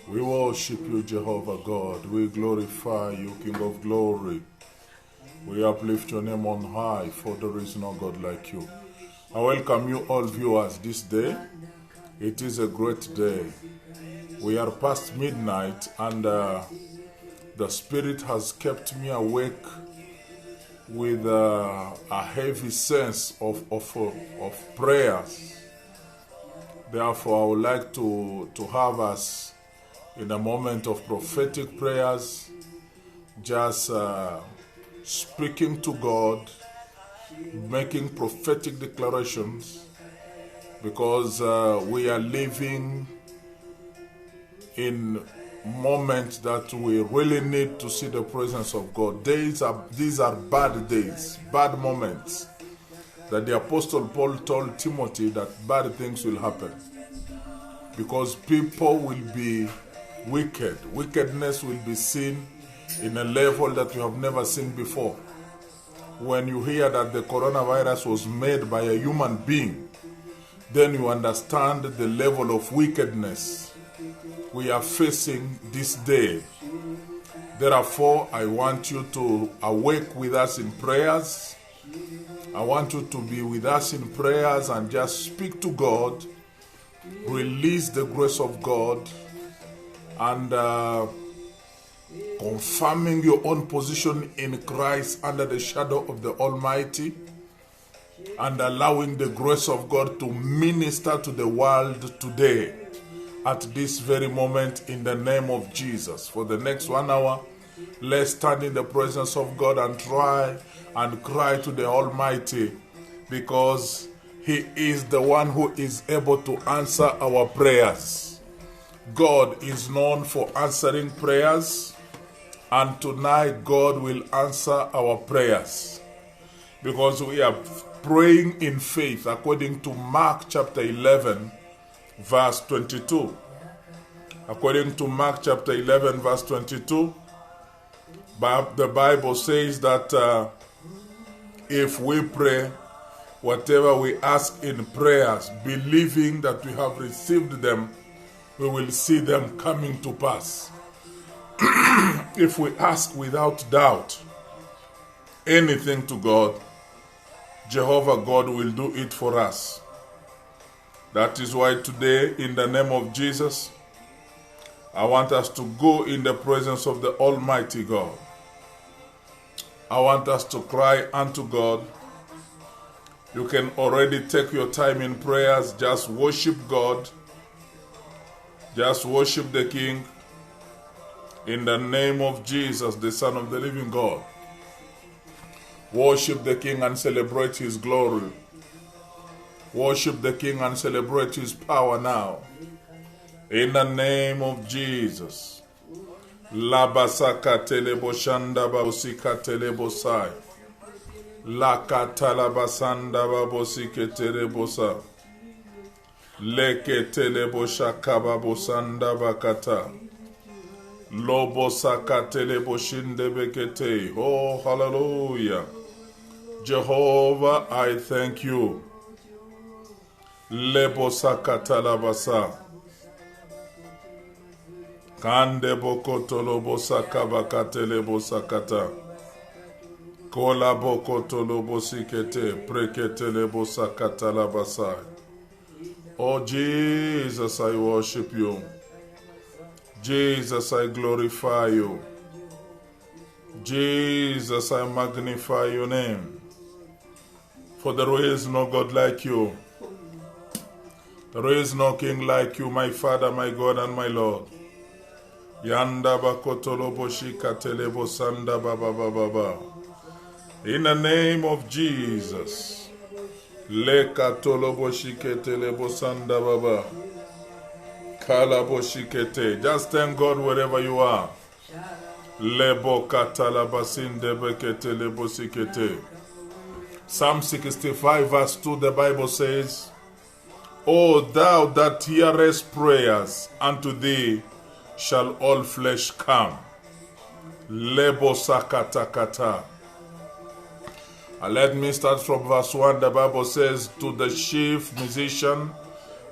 We worship you, Jehovah God. We glorify you, King of glory. We uplift your name on high, for there is no God like you. I welcome you all viewers this day. It is a great day. We are past midnight and the Spirit has kept me awake with a heavy sense of prayers. Therefore, I would like to have us in a moment of prophetic prayers, just speaking to God, making prophetic declarations, because we are living in moments that we really need to see the presence of God. These are bad days, bad moments, that the Apostle Paul told Timothy that bad things will happen because people will be wicked. Wickedness will be seen in a level that you have never seen before. When you hear that the coronavirus was made by a human being, then you understand the level of wickedness we are facing this day. Therefore, I want you to awake with us in prayers. I want you to be with us in prayers and just speak to God, release the grace of God, and confirming your own position in Christ under the shadow of the Almighty, and allowing the grace of God to minister to the world today at this very moment in the name of Jesus. For the next 1 hour, let's stand in the presence of God and try and cry to the Almighty, because He is the one who is able to answer our prayers. God is known for answering prayers, and tonight God will answer our prayers because we are praying in faith according to Mark chapter 11 verse 22. According to Mark chapter 11 verse 22, the Bible says that if we pray whatever we ask in prayers, believing that we have received them, we will see them coming to pass. If we ask without doubt anything to God, Jehovah God will do it for us. That is why today, in the name of Jesus, I want us to go in the presence of the Almighty God. I want us to cry unto God. You can already take your time in prayers. Just worship God. Just worship the King. In the name of Jesus, the Son of the living God. Worship the King and celebrate His glory. Worship the King and celebrate His power now. In the name of Jesus. Labasaka telebo shanda babosika telebo sai. Lakatala basanda babosike telebo sa. Leke telebo shakaba bosanda bakata. Lobo saka telebo shinde bekete. Oh, hallelujah. Jehovah, I thank you. Lebo sakata labasa. Kande bokoto lobo sakabakate lebo sakata. Kola bokoto lobo sikete. Prekete lebo sakata labasa. Oh Jesus, I worship you. Jesus, I glorify you. Jesus, I magnify your name. For there is no God like you. There is no King like you, my Father, my God, and my Lord. Yanda bakotolobo shikatelebo sanda baba baba. In the name of Jesus. Lekatolobo shiketelebo sanda baba. Kalabo shikete. Just thank God wherever you are. Lebo katalabasinde bekete lebo sikete. Psalm 65 verse 2, the Bible says, O thou that hearest prayers, unto thee shall all flesh come. Lebo sakatakata. And let me start from verse 1. The Bible says, to the chief musician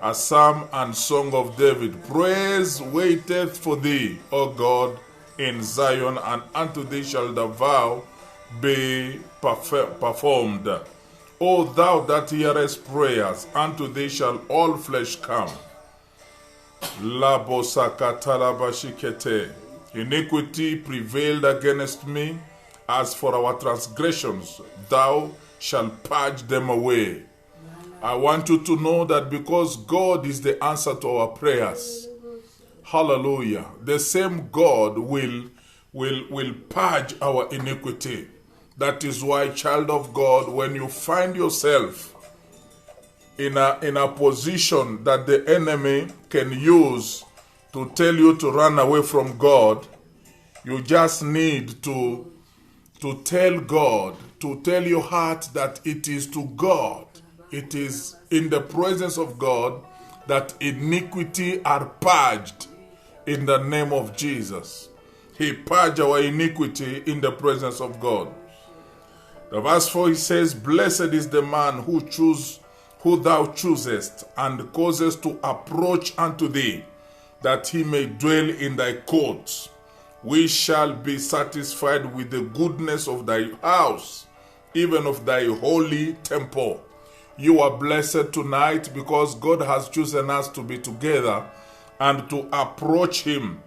A psalm and song of David. Praise waiteth for thee, O God, in Zion, and unto thee shall the vow be performed. O thou that hearest prayers, unto thee shall all flesh come. Iniquity prevailed against me. As for our transgressions, thou shalt purge them away. I want you to know that because God is the answer to our prayers, hallelujah, the same God will purge our iniquity. That is why, child of God, when you find yourself in a position that the enemy can use to tell you to run away from God, you just need to tell God, to tell your heart that it is to God, it is in the presence of God that iniquity are purged in the name of Jesus. He purged our iniquity in the presence of God. The verse 4, he says, Blessed is the man who thou choosest, and causest to approach unto thee, that he may dwell in thy courts. We shall be satisfied with the goodness of thy house, even of thy holy temple. You are blessed tonight because God has chosen us to be together and to approach him,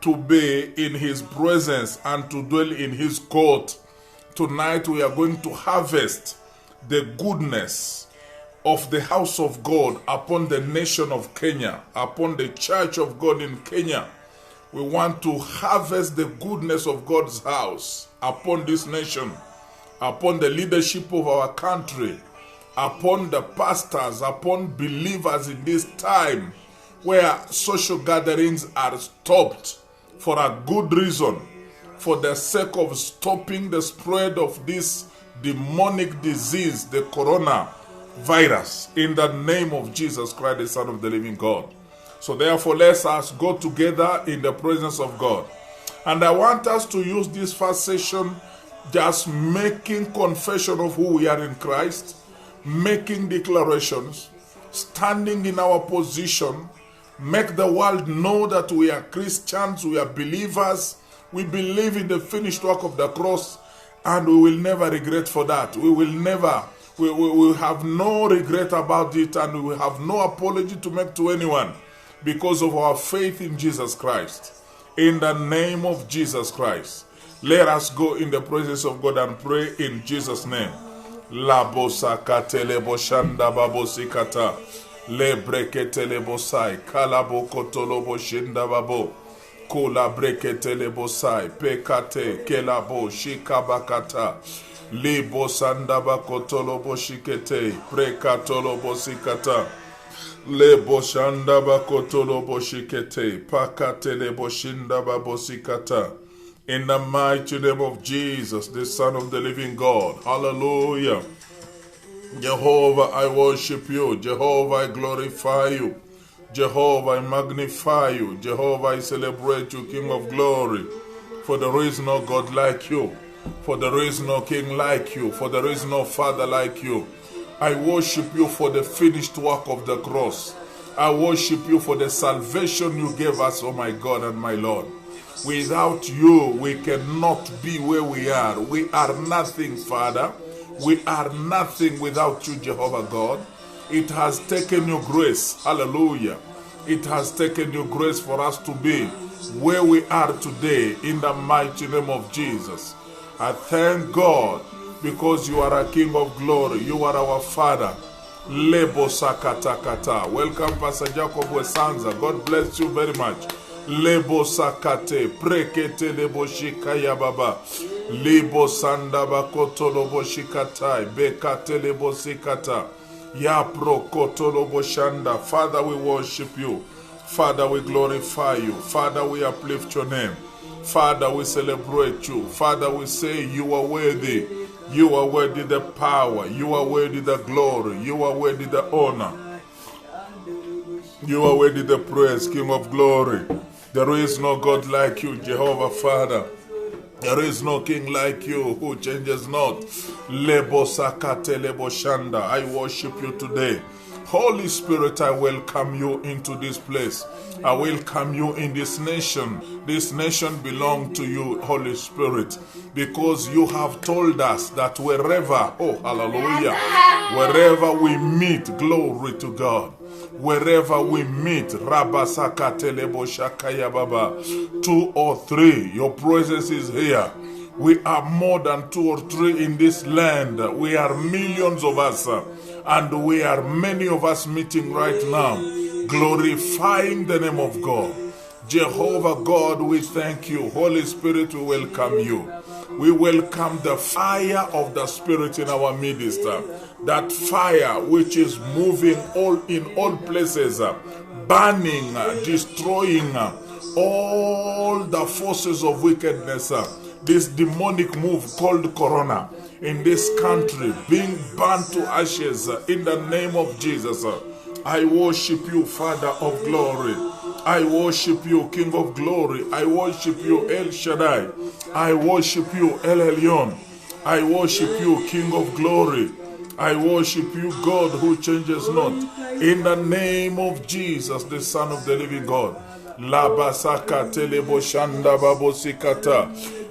to be in his presence and to dwell in his court. Tonight we are going to harvest the goodness of the house of God upon the nation of Kenya, upon the church of God in Kenya. We want to harvest the goodness of God's house upon this nation, upon the leadership of our country, upon the pastors, upon believers in this time where social gatherings are stopped for a good reason, for the sake of stopping the spread of this demonic disease, the coronavirus, in the name of Jesus Christ, the Son of the living God. So therefore, let us go together in the presence of God. And I want us to use this first session just making confession of who we are in Christ, making declarations, standing in our position, make the world know that we are Christians, we are believers, we believe in the finished work of the cross, and we will never regret for that. We will have no regret about it, and we will have no apology to make to anyone because of our faith in Jesus Christ. In the name of Jesus Christ, let us go in the presence of God and pray in Jesus' name. La bosa katele boshanda babosi kata le breketele bosai kalabo kotolo boshinda babo kula breketele bosai pekate kelabo shikabakata li bosanda bakotolo boshikete prekatolo bosikata le boshanda bakotolo boshikete pakatele boshinda babosikata. In the mighty name of Jesus, the Son of the living God. Hallelujah. Jehovah, I worship you. Jehovah, I glorify you. Jehovah, I magnify you. Jehovah, I celebrate you, King of glory. For there is no God like you. For there is no King like you. For there is no Father like you. I worship you for the finished work of the cross. I worship you for the salvation you gave us, oh my God and my Lord. Without you, we cannot be where we are. We are nothing, Father. We are nothing without you, Jehovah God. It has taken your grace. Hallelujah. It has taken your grace for us to be where we are today in the mighty name of Jesus. I thank God because you are a King of glory. You are our Father. Lebo sakatakata. Welcome, Pastor Jacob Wesanza. God bless you very much. Lebo sakate prekete lebo shikaya baba lebo sanda bakoto lobo shikatai bekate lebo sikata ya prokoto lobo shanda. Father, we worship you. Father, we glorify you. Father, we uplift your name. Father, we celebrate you. Father, we say you are worthy. You are worthy the power. You are worthy the glory. You are worthy the honor. You are worthy the praise, King of glory. There is no God like you, Jehovah Father. There is no King like you who changes not. Lebo sakate lebo shanda. I worship you today. Holy Spirit, I welcome you into this place. I welcome you in this nation. This nation belongs to you, Holy Spirit, because you have told us that wherever, oh hallelujah, wherever we meet, glory to God. Wherever we meet, Rabasaka Telebo Shakaya Baba, 2 or 3, your presence is here. We are more than 2 or 3 in this land. We are millions of us, and we are many of us meeting right now, glorifying the name of God. Jehovah God, we thank you. Holy Spirit, we welcome you. We welcome the fire of the Spirit in our midst. That fire which is moving in all places, burning, destroying all the forces of wickedness. This demonic move called Corona in this country being burned to ashes in the name of Jesus. I worship you, Father of glory. I worship you, King of glory. I worship you, El Shaddai. I worship you, El Elyon. I worship you, King of glory. I worship you, God who changes not. In the name of Jesus, the Son of the living God. Labasaka telebo shanda babosikata.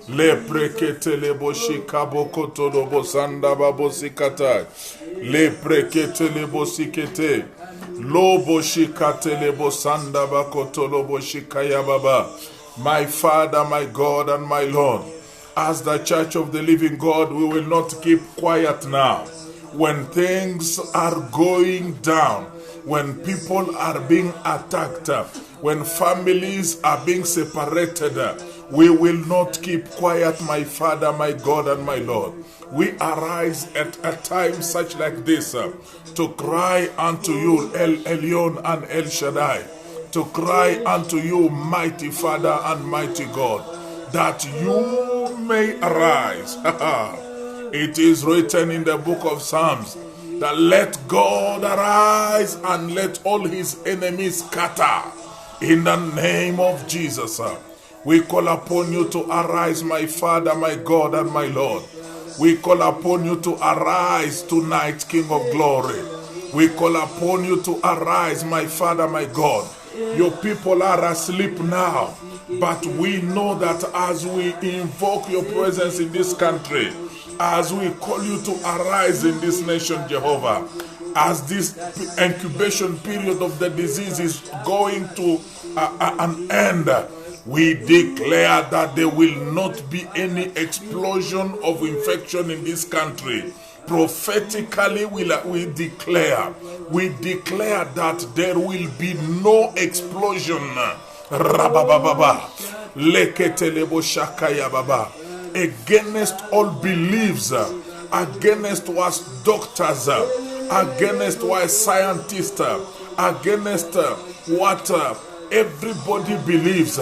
Lepreke telebo shikabo kotolobo sanda babosikata. Lepreke telebo sikete. Lobo shikate lebo sanda bakotolobo shikaya baba. My Father, my God, and my Lord, as the Church of the Living God, we will not keep quiet now. When things are going down, when people are being attacked, when families are being separated, we will not keep quiet, my Father, my God, and my Lord. We arise at a time such like this to cry unto you, El Elyon and El Shaddai, to cry unto you, mighty Father and mighty God, that you may arise. It is written in the book of Psalms that let God arise and let all his enemies scatter. In the name of Jesus, we call upon you to arise, my Father, my God, and my Lord. We call upon you to arise tonight, King of glory. We call upon you to arise, my Father, my God. Your people are asleep now, but we know that as we invoke your presence in this country, as we call you to arise in this nation, Jehovah, as this incubation period of the disease is going to an end, we declare that there will not be any explosion of infection in this country. Prophetically, we declare that there will be no explosion. Rabababa, leketelebo shakaya baba, against all beliefs, against what doctors, against what scientists, against what everybody believes.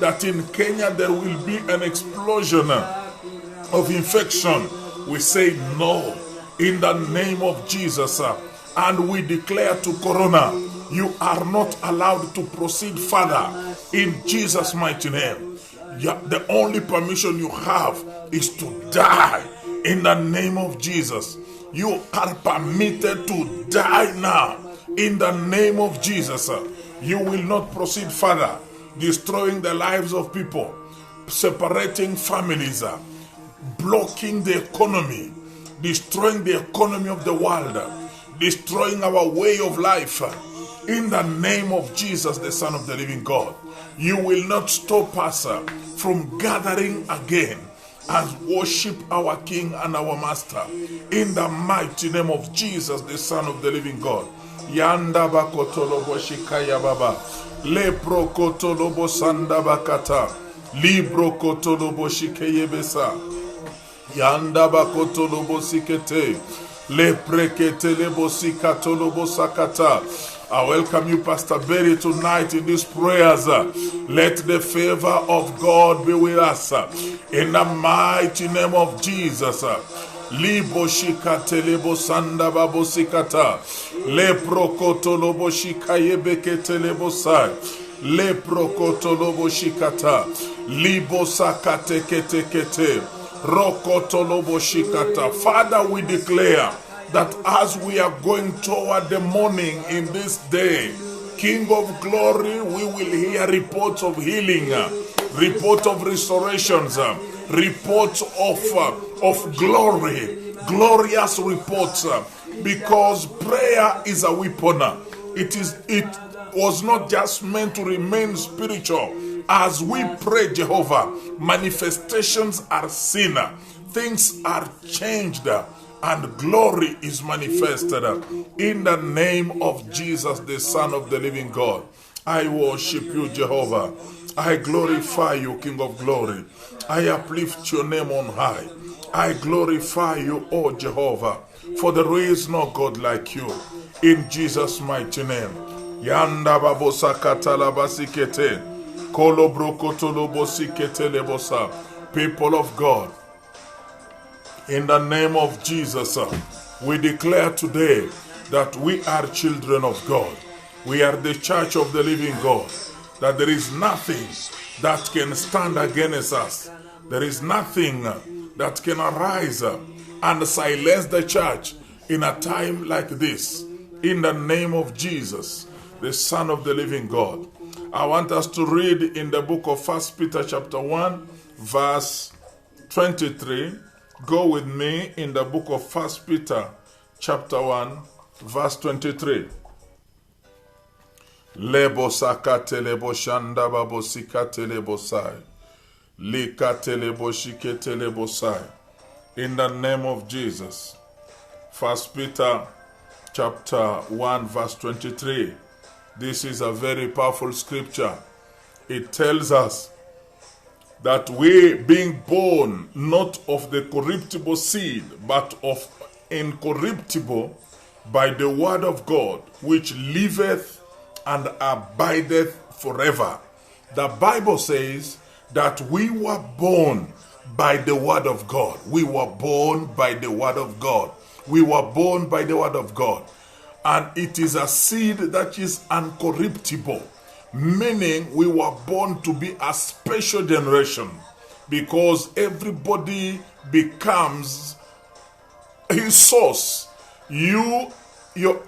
That in Kenya there will be an explosion of infection. We say no in the name of Jesus, and we declare to Corona, you are not allowed to proceed further in Jesus' mighty name. The only permission you have is to die in the name of Jesus. You are permitted to die now in the name of Jesus. You will not proceed further, destroying the lives of people, separating families, blocking the economy, destroying the economy of the world, destroying our way of life. In the name of Jesus, the Son of the living God, you will not stop us from gathering again and worship our King and our Master. In the mighty name of Jesus, the Son of the living God. Yanda bakotolobo shikaya baba. Lepro kotolobo sanda bakata. Libro kotolobo shikeye besa. Yanda bakotolobo sikete. Leprekete lebo sikatolobo sakata. I welcome you, Pastor Berry, tonight in these prayers. Let the favor of God be with us. In the mighty name of Jesus. Libo shikate lebo sanda babo sikata. Lepro kotolobo shikaye bekete lebo sai. Lepro kotolobo shikata. Libo sakate kete kete. Rokotolobo shikata. Father, we declare that as we are going toward the morning in this day, King of glory, we will hear reports of healing, reports of restorations, reports of glory, glorious reports, because prayer is a weapon. It was not just meant to remain spiritual. As we pray, Jehovah, manifestations are seen, things are changed, and glory is manifested. In the name of Jesus, the Son of the living God, I worship you, Jehovah. I glorify you, King of glory. I uplift your name on high. I glorify you, O Jehovah, for there is no God like you. In Jesus' mighty name. Yanda babosa katalabasikete. People of God, in the name of Jesus, we declare today that we are children of God. We are the church of the living God. That there is nothing that can stand against us. There is nothing that can arise and silence the church in a time like this. In the name of Jesus, the Son of the living God. I want us to read in the book of 1 Peter chapter 1, verse 23. Go with me in the book of 1 Peter chapter 1, verse 23. Lebo sakate lebo shanda babo sikate lebo sai. Likate lebo shikete lebo sai. In the name of Jesus. 1 Peter chapter 1, verse 23. This is a very powerful scripture. It tells us that we, being born not of the corruptible seed, but of incorruptible, by the word of God, which liveth and abideth forever. The Bible says that we were born by the word of God. We were born by the word of God. We were born by the word of God. And it is a seed that is uncorruptible, meaning we were born to be a special generation, because everybody becomes his source. Your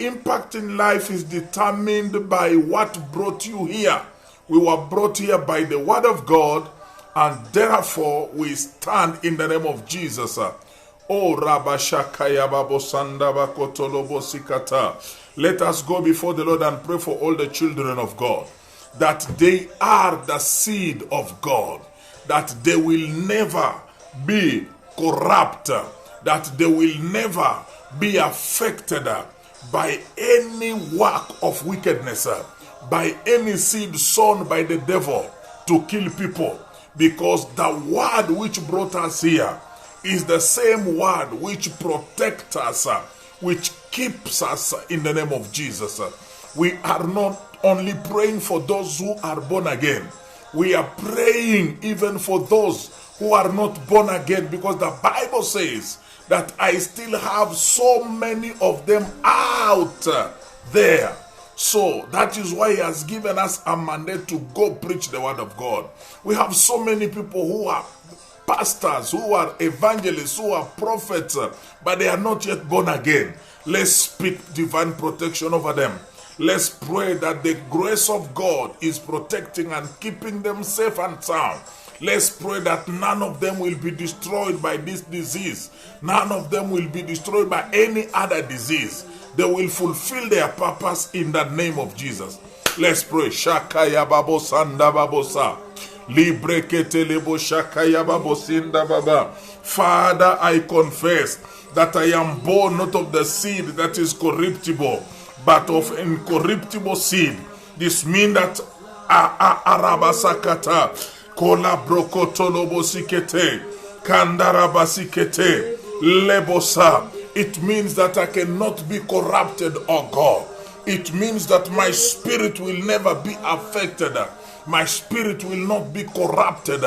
impact in life is determined by what brought you here. We were brought here by the word of God, and therefore we stand in the name of Jesus. Oh, Rabashakaya Babosanda Bakotolobo Sikata. Let us go before the Lord and pray for all the children of God, that they are the seed of God, that they will never be corrupt, that they will never be affected by any work of wickedness, by any seed sown by the devil to kill people, because the word which brought us here is the same word which protects us, which keeps us in the name of Jesus. We are not only praying for those who are born again. We are praying even for those who are not born again, because the Bible says that I still have so many of them out there. So that is why he has given us a mandate to go preach the word of God. We have so many people who are pastors, who are evangelists, who are prophets, but they are not yet born again. Let's speak divine protection over them. Let's pray that the grace of God is protecting and keeping them safe and sound. Let's pray that none of them will be destroyed by this disease. None of them will be destroyed by any other disease. They will fulfill their purpose in the name of Jesus. Let's pray. Shakaya babo sanda babosa. Father, I confess that I am born not of the seed that is corruptible, but of incorruptible seed. This means that arabasakata kola brokotolobosikete kandarabasikete lebosa. It means that I cannot be corrupted, oh God. It means that my spirit will never be affected. My spirit will not be corrupted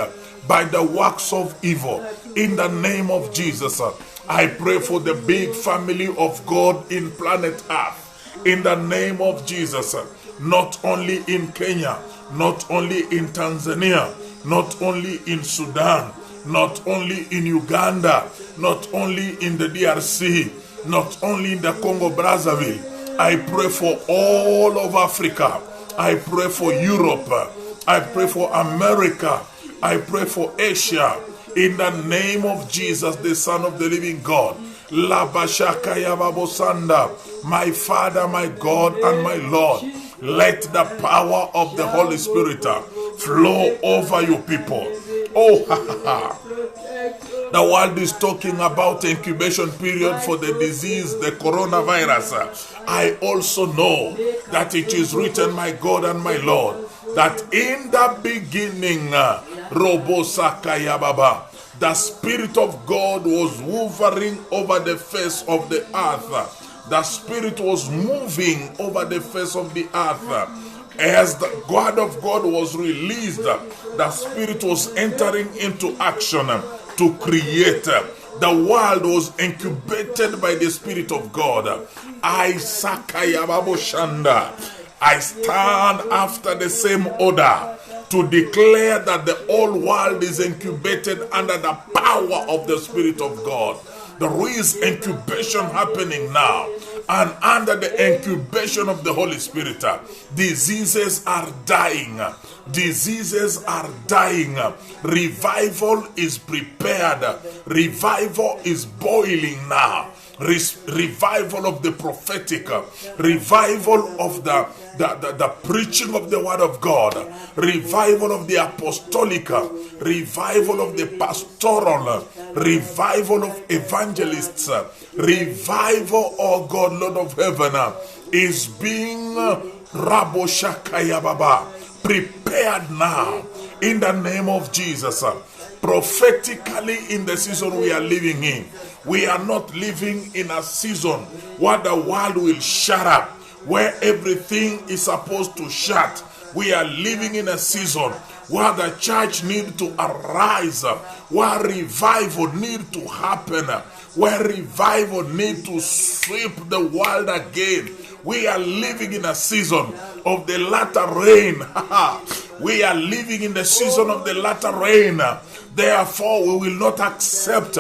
by the works of evil. In the name of Jesus, I pray for the big family of God in planet Earth. In the name of Jesus, not only in Kenya, not only in Tanzania, not only in Sudan, not only in Uganda, not only in the DRC, not only in the Congo Brazzaville. I pray for all of Africa. I pray for Europe. I pray for America. I pray for Asia. In the name of Jesus, the Son of the living God. My Father, my God, and my Lord, let the power of the Holy Spirit flow over you people. Oh, the world is talking about incubation period for the disease, the coronavirus. I also know that it is written, my God and my Lord, that in the beginning, the Spirit of God was hovering over the face of the earth. The Spirit was moving over the face of the earth. As the word of God was released, the Spirit was entering into action to create. The world was incubated by the Spirit of God. I stand after the same order to declare that the whole world is incubated under the power of the Spirit of God. There is incubation happening now, and under the incubation of the Holy Spirit, diseases are dying. Diseases are dying. Revival is prepared. Revival is boiling now. Revival of the prophetic, revival of the preaching of the word of God, revival of the apostolic, revival of the pastoral, revival of evangelists, revival, oh God, Lord of heaven, is being prepared now in the name of Jesus. Prophetically, in the season we are living in, we are not living in a season where the world will shut up, where everything is supposed to shut. We are living in a season where the church needs to arise, where revival needs to happen, where revival needs to sweep the world again. We are living in a season of the latter rain. We are living in the season of the latter rain. Therefore, we will not accept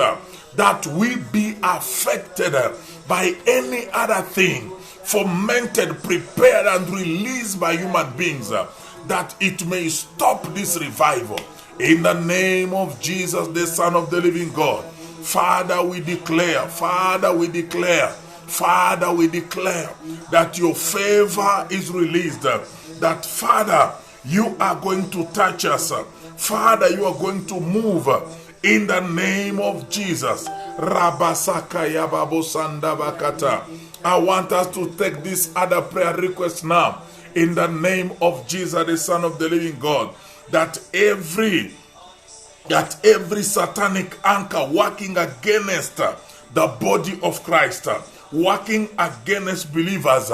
that we be affected by any other thing fermented, prepared, and released by human beings, that it may stop this revival. In the name of Jesus, the Son of the living God, Father, we declare, Father, we declare, Father, we declare that your favor is released, that, Father, you are going to touch us. Father, you are going to move in the name of Jesus. I want us to take this other prayer request now in the name of Jesus, the Son of the living God, that every satanic anchor working against the body of Christ, working against believers,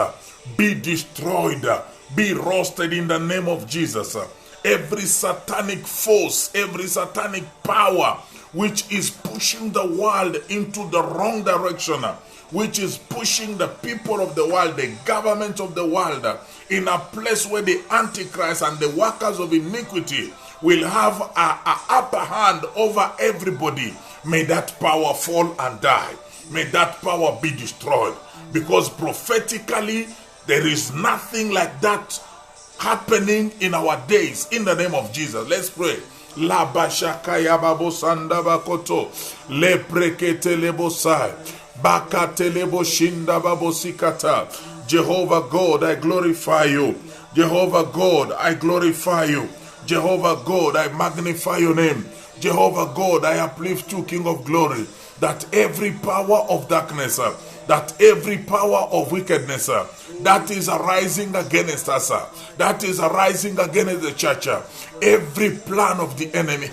be destroyed, be roasted in the name of Jesus. Every satanic force, every satanic power which is pushing the world into the wrong direction, which is pushing the people of the world, the government of the world, in a place where the Antichrist and the workers of iniquity will have an upper hand over everybody. May that power fall and die. May that power be destroyed. Because prophetically, there is nothing like that happening in our days. In the name of Jesus, let's pray. La bashakaya babo sanda bakoto le prekete lebosai bakate lebo shinda babo sikata. Jehovah God, I glorify you. Jehovah God, I glorify you. Jehovah God, I magnify your name. Jehovah God, I uplift you, King of glory. That every power of darkness, that every power of wickedness that is arising against us, that is arising against the church, every plan of the enemy,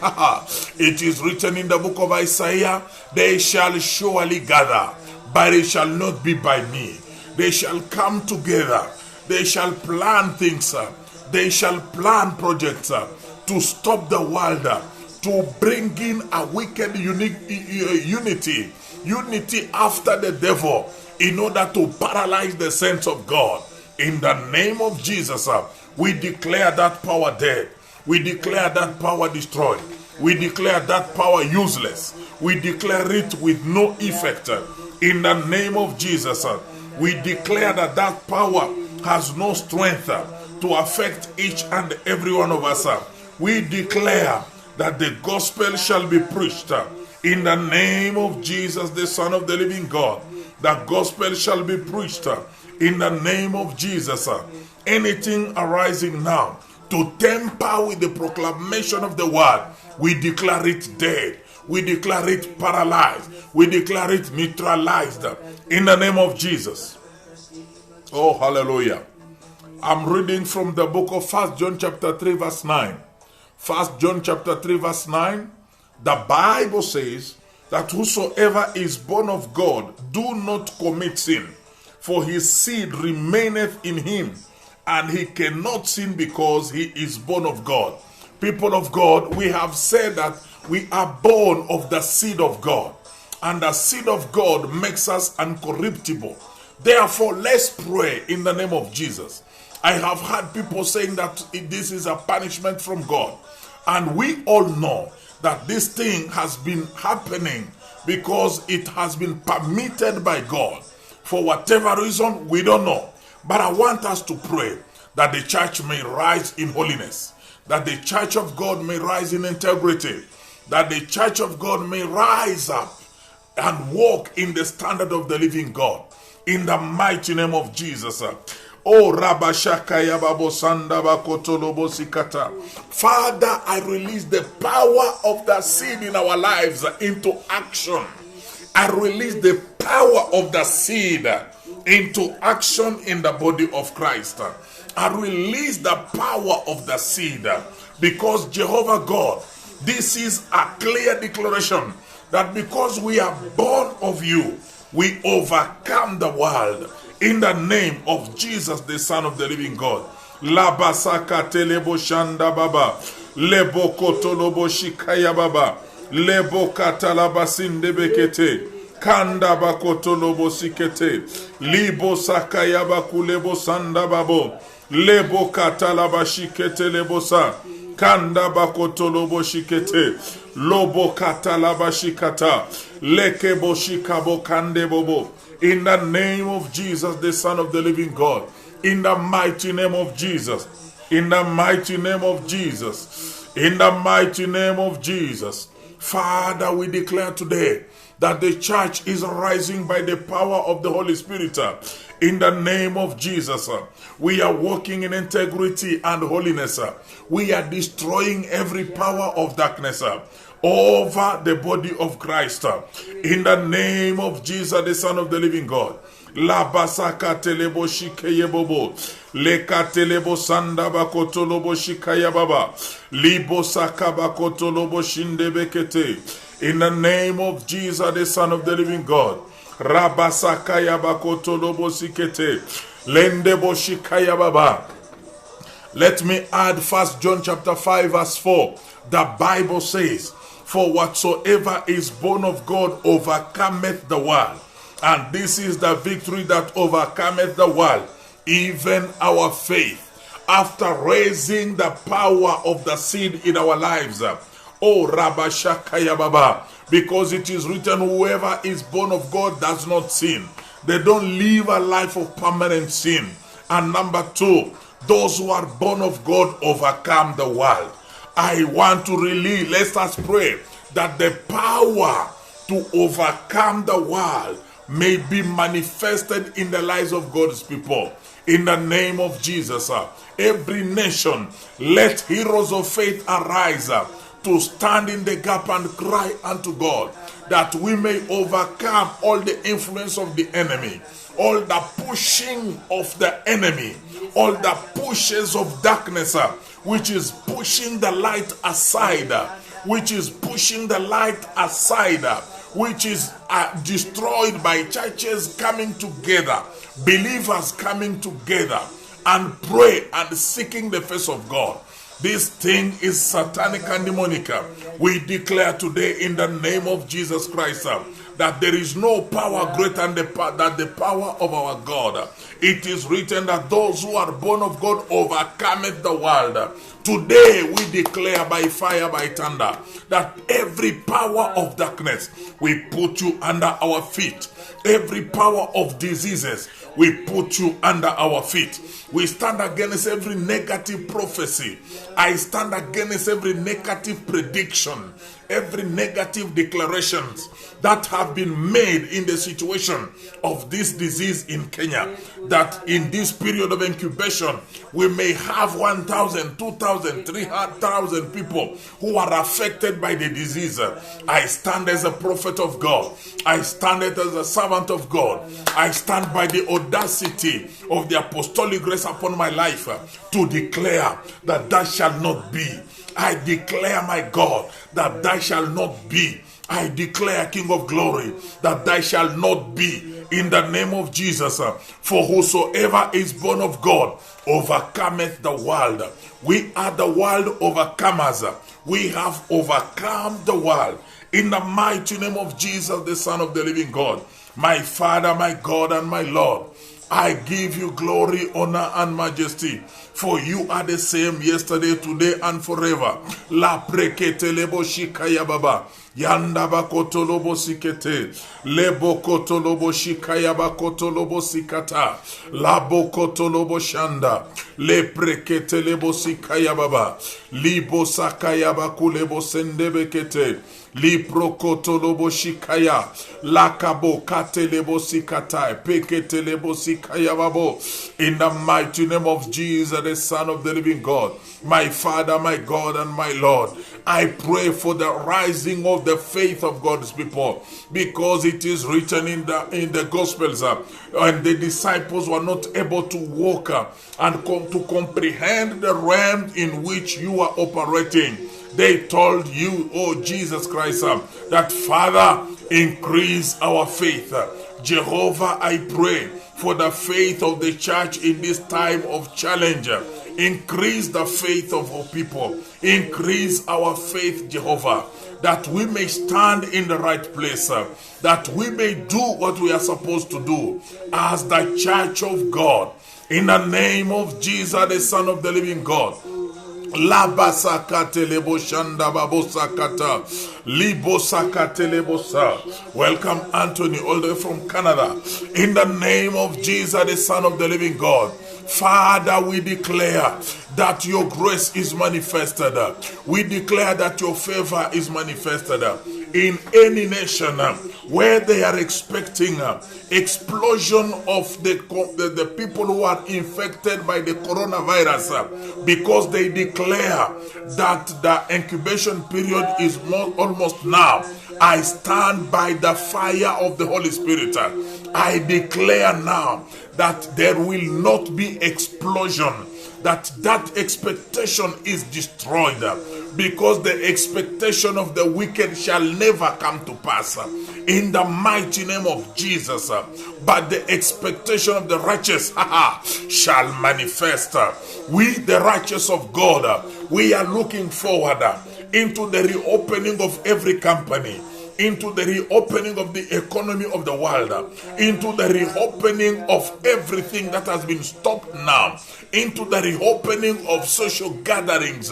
it is written in the book of Isaiah, they shall surely gather, but it shall not be by me. They shall come together, they shall plan things, they shall plan projects to stop the world, to bring in a wicked unity after the devil, in order to paralyze the saints of God. In the name of Jesus, we declare that power dead. We declare that power destroyed. We declare that power useless. We declare it with no effect. In the name of Jesus, we declare that that power has no strength to affect each and every one of us. We declare that the gospel shall be preached in the name of Jesus, the Son of the living God. The gospel shall be preached in the name of Jesus. Anything arising now to tamper with the proclamation of the word, we declare it dead. We declare it paralyzed. We declare it neutralized in the name of Jesus. Oh, hallelujah. I'm reading from the book of 1 John chapter 3 verse 9. 1 John chapter 3 verse 9. The Bible says that whosoever is born of God do not commit sin, for his seed remaineth in him, and he cannot sin because he is born of God. People of God, we have said that we are born of the seed of God, and the seed of God makes us incorruptible. Therefore, let's pray in the name of Jesus. I have heard people saying that this is a punishment from God, and we all know that this thing has been happening because it has been permitted by God. For whatever reason, we don't know. But I want us to pray that the church may rise in holiness, that the church of God may rise in integrity, that the church of God may rise up and walk in the standard of the living God. In the mighty name of Jesus. Oh, Rabashakaya Babosanda Bakotolobo Sikata. Father, I release the power of the seed in our lives into action. I release the power of the seed into action in the body of Christ. I release the power of the seed because Jehovah God, this is a clear declaration that because we are born of you, we overcome the world. In the name of Jesus, the Son of the living God. Labasaka telebo shanda baba. Lebo kotolobo shikaya baba. Lebo katalabasinde bekete. Kanda bakotolobo sikete. Libo sakaya bakulebo sanda babo. Lebo katalabashikete lebosa. Kanda bakotolobo shikete. Lobo katalabashikata. Lekebo shikabo kande bobo. In the name of Jesus, the Son of the living God. In the mighty name of Jesus. In the mighty name of Jesus. In the mighty name of Jesus. Father, we declare today that the church is rising by the power of the Holy Spirit. In the name of Jesus, we are walking in integrity and holiness. We are destroying every power of darkness over the body of Christ. In the name of Jesus, the Son of the living God. La basaka telebo shikeye bobo. Leka telebo sanda bakotolobo shikaya baba. Libo saka bakotolobo shinde bekete. In the name of Jesus, the Son of the living God. Rabasakaya bakotolobo sikete. Lendebo shikaya baba. Let me add 1 John chapter 5 verse 4. The Bible says, for whatsoever is born of God overcometh the world. And this is the victory that overcometh the world, even our faith. After raising the power of the seed in our lives. Oh, Rabashakaya Baba. Because it is written, whoever is born of God does not sin. They don't live a life of permanent sin. And number 2, those who are born of God overcome the world. I want to release, let us pray that the power to overcome the world may be manifested in the lives of God's people. In the name of Jesus, every nation, let heroes of faith arise to stand in the gap and cry unto God that we may overcome all the influence of the enemy, all the pushing of the enemy, all the pushes of darkness, which is pushing the light aside, which is pushing the light aside, which is destroyed by churches coming together, believers coming together and pray and seeking the face of God. This thing is satanic and demonic. We declare today in the name of Jesus Christ that there is no power greater than the power of our God. It is written that those who are born of God overcometh the world. Today we declare by fire, by thunder, that every power of darkness, we put you under our feet. Every power of diseases, we put you under our feet. We stand against every negative prophecy. I stand against every negative prediction, every negative declarations that have been made in the situation of this disease in Kenya, that in this period of incubation, we may have 1,000, 2,000, 300,000 people who are affected by the disease. I stand as a prophet of God. I stand as a servant of God. I stand by the audacity of the apostolic grace upon my life to declare that shall not be. I declare, my God, that shall not be. I declare, King of glory, that shall not be, in the name of Jesus. For whosoever is born of God overcometh the world. We are the world overcomers. We have overcome the world. In the mighty name of Jesus, the Son of the living God, my Father, my God, and my Lord, I give you glory, honor, and majesty. For you are the same yesterday, today, and forever. La prekete lebo shikaya baba. Yanda bakotolobo sikete. Lebo kotolobo shikaya bakotolobo sikata. Labo kotolobo shanda. Le prekete lebo sikaya baba. Libo sakaya bakulebo sendebekete. Lipro kotolobo shikaya. Lakabo katelebo sikata. Peketelebo sikaya babo. In the mighty name of Jesus, the Son of the living God, my Father, my God, and my Lord, I pray for the rising of the faith of God's people, because it is written in the Gospels, and the disciples were not able to walk and to comprehend the realm in which you are operating. They told you, oh Jesus Christ, that Father, increase our faith. Jehovah, I pray for the faith of the church in this time of challenge. Increase the faith of our people. Increase our faith, Jehovah, that we may stand in the right place, that we may do what we are supposed to do as the church of God. In the name of Jesus, the Son of the living God. Labasakate lebo shanda babosakata libosakate lebosa. Welcome, Anthony, all the way from Canada. In the name of Jesus, the Son of the living God, Father, we declare that your grace is manifested. We declare that your favor is manifested in any nation where they are expecting explosion of the people who are infected by the coronavirus, because they declare that the incubation period is almost now. I stand by the fire of the Holy Spirit. I declare now that there will not be explosion, that expectation is destroyed, because the expectation of the wicked shall never come to pass in the mighty name of Jesus, but the expectation of the righteous shall manifest. We, the righteous of God, we are looking forward into the reopening of every company, into the reopening of the economy of the world, into the reopening of everything that has been stopped now, into the reopening of social gatherings,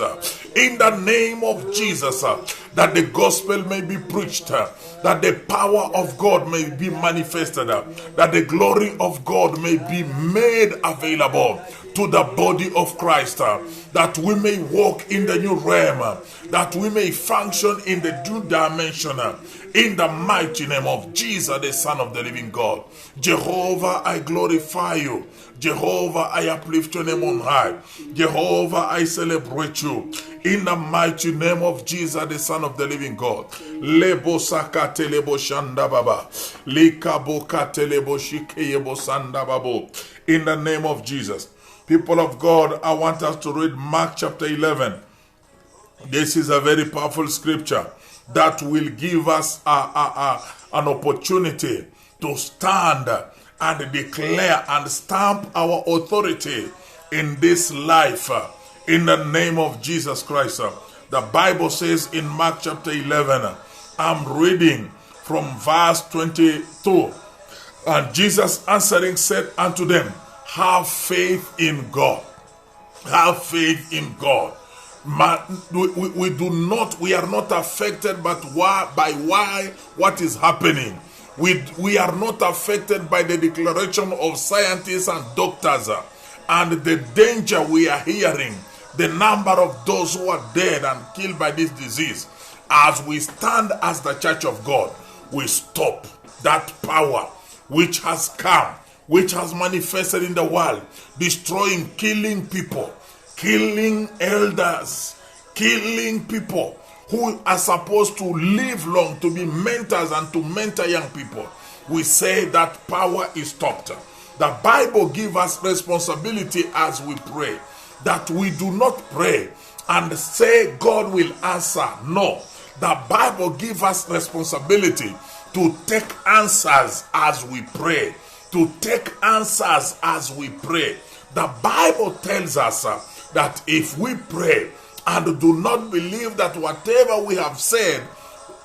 in the name of Jesus, that the gospel may be preached, that the power of God may be manifested, that the glory of God may be made available to the body of Christ, that we may walk in the new realm, that we may function in the new dimension, in the mighty name of Jesus, the Son of the living God. Jehovah, I glorify you. Jehovah, I uplift your name on high. Jehovah, I celebrate you. In the mighty name of Jesus, the Son of the living God. Lebo sakate lebo shanda baba. Likabo kate lebo shikeyebo sanda babo. In the name of Jesus. People of God, I want us to read Mark chapter 11. This is a very powerful scripture that will give us an opportunity to stand and declare and stamp our authority in this life in the name of Jesus Christ. The Bible says in Mark chapter 11, I'm reading from verse 22. And Jesus answering said unto them, have faith in God. Have faith in God. We are not affected by what is happening. We are not affected by the declaration of scientists and doctors and the danger we are hearing, the number of those who are dead and killed by this disease. As we stand as the church of God, we stop that power which has come, which has manifested in the world, destroying, killing people, killing elders, killing people who are supposed to live long, to be mentors and to mentor young people. We say that power is stopped. The Bible gives us responsibility as we pray, that we do not pray and say God will answer. No, the Bible gives us responsibility to take answers as we pray, to take answers as we pray. The Bible tells us that if we pray and do not believe that whatever we have said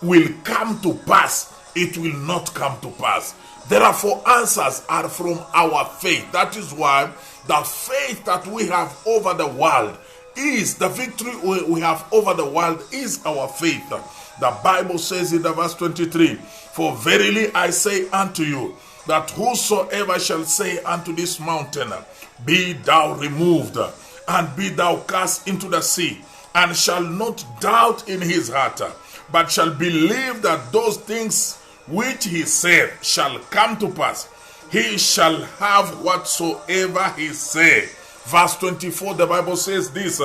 will come to pass, it will not come to pass. Therefore, answers are from our faith. That is why the faith that we have over the world is, the victory we have over the world is our faith. The Bible says in the verse 23, "For verily I say unto you, that whosoever shall say unto this mountain, Be thou removed, and be thou cast into the sea, and shall not doubt in his heart, but shall believe that those things which he said shall come to pass, he shall have whatsoever he say." Verse 24, the Bible says this,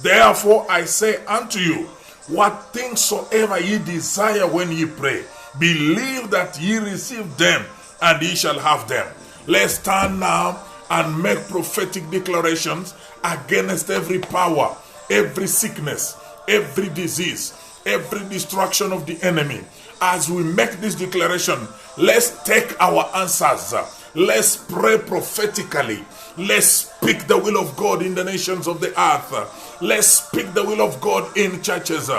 "Therefore I say unto you, what things soever ye desire when ye pray, believe that ye receive them, and ye shall have them." Let's stand now and make prophetic declarations against every power, every sickness, every disease, every destruction of the enemy. As we make this declaration, let's take our answers. Let's pray prophetically. Let's speak the will of God in the nations of the earth. Let's speak the will of God in churches.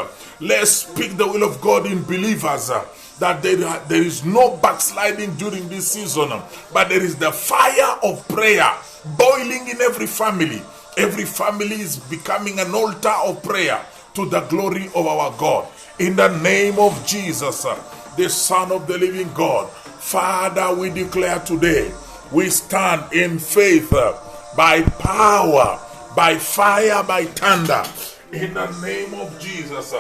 Let's speak the will of God in believers. That there is no backsliding during this season, but there is the fire of prayer boiling in every family. Every family is becoming an altar of prayer to the glory of our God. In the name of Jesus, the Son of the living God, Father, we declare today, we stand in faith by power, by fire, by thunder. In the name of Jesus,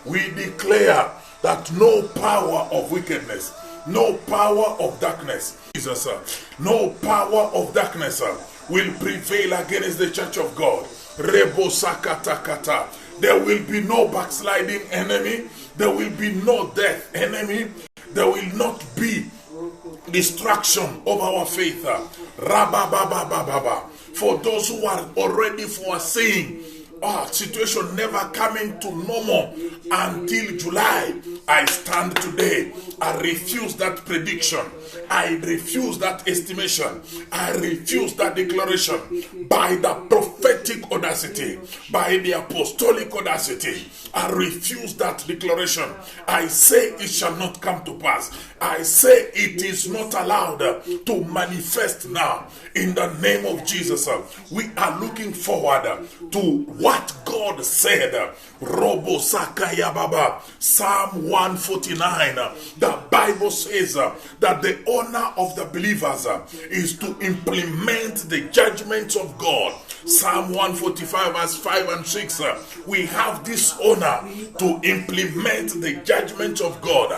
we declare that no power of wickedness, no power of darkness, Jesus, no power of darkness will prevail against the church of God. Rebo sakatakata. There will be no backsliding enemy. There will be no death enemy. There will not be destruction of our faith. Rabababababa. For those who are already foreseeing situation never coming to normal until July, I stand today. I refuse that prediction. I refuse that estimation. I refuse that declaration by the prophetic audacity, by the apostolic audacity. I refuse that declaration. I say it shall not come to pass. I say it is not allowed to manifest now. In the name of Jesus, we are looking forward to what God said. Robo Sakaya Baba, Psalm 149. The Bible says that the honor of the believers is to implement the judgments of God. Psalm 145 verse 5 and 6. We have this honor to implement the judgment of God.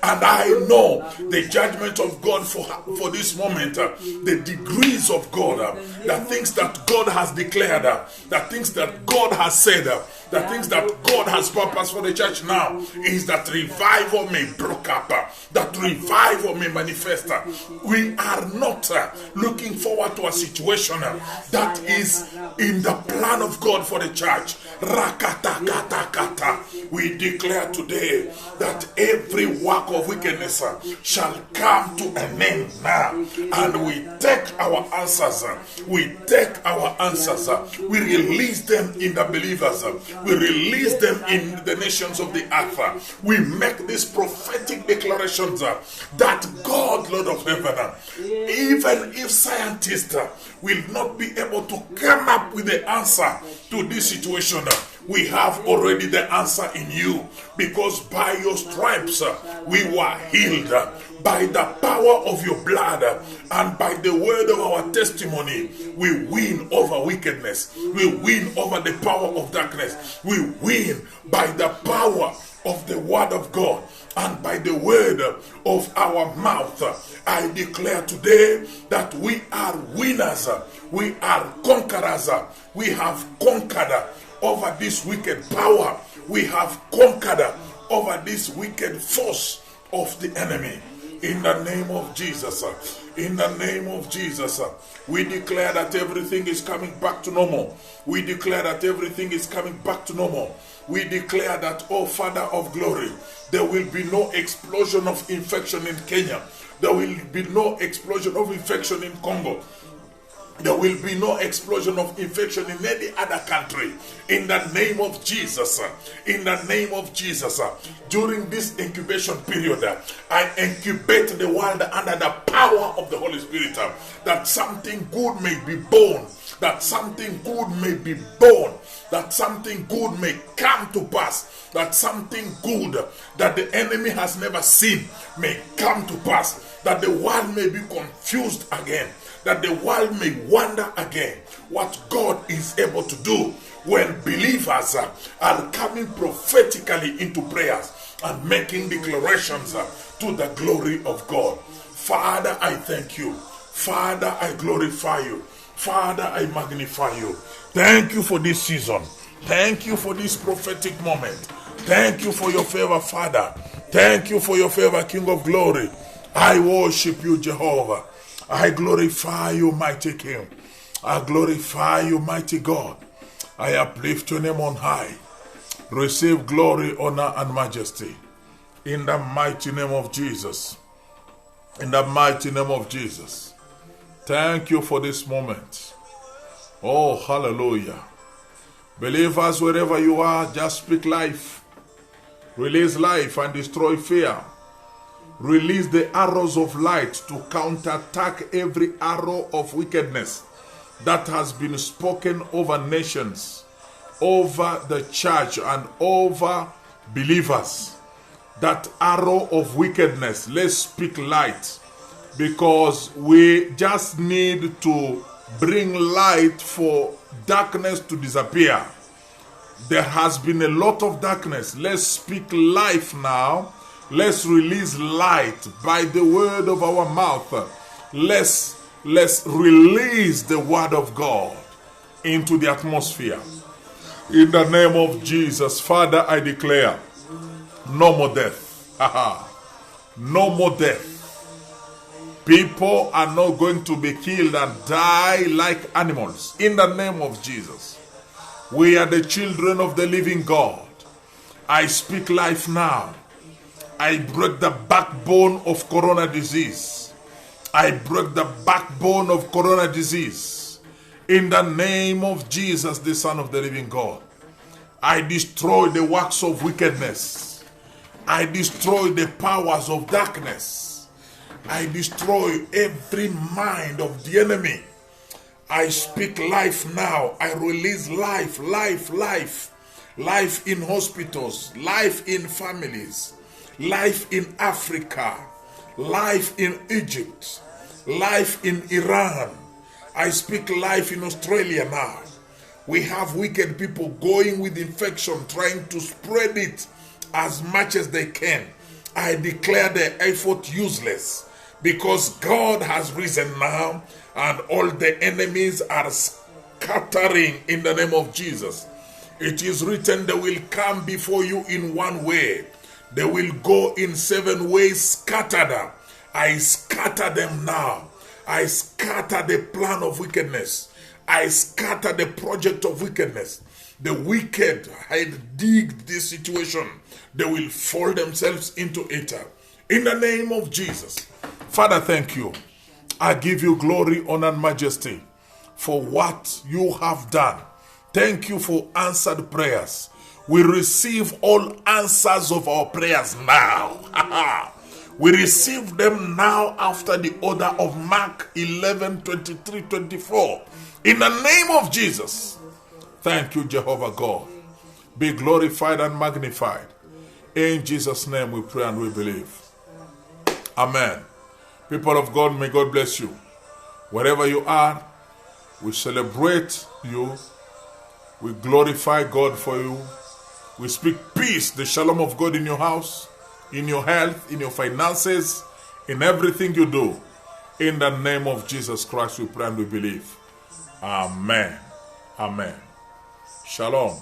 And I know the judgment of God for this moment, the degrees of God, the things that God has declared, the things that God has said, the things that God has purposed for the church now is that revival may break up, that revival may manifest. We are not looking forward to a situation that is in the plan of God for the church. Rakata. We declare today that every work of wickedness shall come to an end now, and we take our answers. We take our answers. We release them in the believers. We release them in the nations of the earth. We make these prophetic declarations that God, Lord of heaven, even if scientists will not be able to come up with the answer to this situation, We have already the answer in you, because by your stripes we were healed. By the power of your blood and by the word of our testimony, we win over wickedness. We win over the power of darkness. We win by the power of the word of God and by the word of our mouth. I declare today that we are winners. We are conquerors. We have conquered over this wicked power. We have conquered over this wicked force of the enemy. In the name of Jesus, in the name of Jesus, we declare that everything is coming back to normal. We declare that everything is coming back to normal. We declare that, oh Father of glory, there will be no explosion of infection in Kenya. There will be no explosion of infection in Congo. There will be no explosion of infection in any other country. In the name of Jesus. In the name of Jesus. During this incubation period, I incubate the world under the power of the Holy Spirit. That something good may be born. That something good may be born. That something good may come to pass. That something good that the enemy has never seen may come to pass. That the world may be confused again. That the world may wonder again what God is able to do when believers are coming prophetically into prayers and making declarations to the glory of God. Father, I thank you. Father, I glorify you. Father, I magnify you. Thank you for this season. Thank you for this prophetic moment. Thank you for your favor, Father. Thank you for your favor, King of glory. I worship you, Jehovah. I glorify you, mighty King. I glorify you, mighty God. I uplift your name on high. Receive glory, honor, and majesty. In the mighty name of Jesus. In the mighty name of Jesus. Thank you for this moment. Oh, hallelujah. Believers, wherever you are, just speak life. Release life and destroy fear. Release the arrows of light to counterattack every arrow of wickedness that has been spoken over nations, over the church, and over believers. That arrow of wickedness, let's speak light, because we just need to bring light for darkness to disappear. There has been a lot of darkness. Let's speak life now. Let's release light by the word of our mouth. Let's release the word of God into the atmosphere. In the name of Jesus, Father, I declare no more death. No more death. People are not going to be killed and die like animals. In the name of Jesus. We are the children of the living God. I speak life now. I break the backbone of corona disease. I break the backbone of corona disease. In the name of Jesus, the Son of the living God. I destroy the works of wickedness. I destroy the powers of darkness. I destroy every mind of the enemy. I speak life now. I release life, life, life. Life in hospitals, life in families. Life in Africa, life in Egypt, life in Iran. I speak life in Australia now. We have wicked people going with infection, trying to spread it as much as they can. I declare their effort useless, because God has risen now and all the enemies are scattering in the name of Jesus. It is written, they will come before you in one way. They will go in 7 ways scattered. I scatter them now. I scatter the plan of wickedness. I scatter the project of wickedness. The wicked had digged this situation. They will fall themselves into it. In the name of Jesus. Father, thank you. I give you glory, honor, and majesty for what you have done. Thank you for answered prayers. We receive all answers of our prayers now. We receive them now after the order of Mark 11:23-24. In the name of Jesus. Thank you, Jehovah God. be glorified and magnified. In Jesus' name we pray and we believe. Amen. People of God, may God bless you. Wherever you are, we celebrate you. We glorify God for you. We speak peace, the shalom of God in your house, in your health, in your finances, in everything you do. In the name of Jesus Christ we pray and we believe. Amen. Amen. Shalom.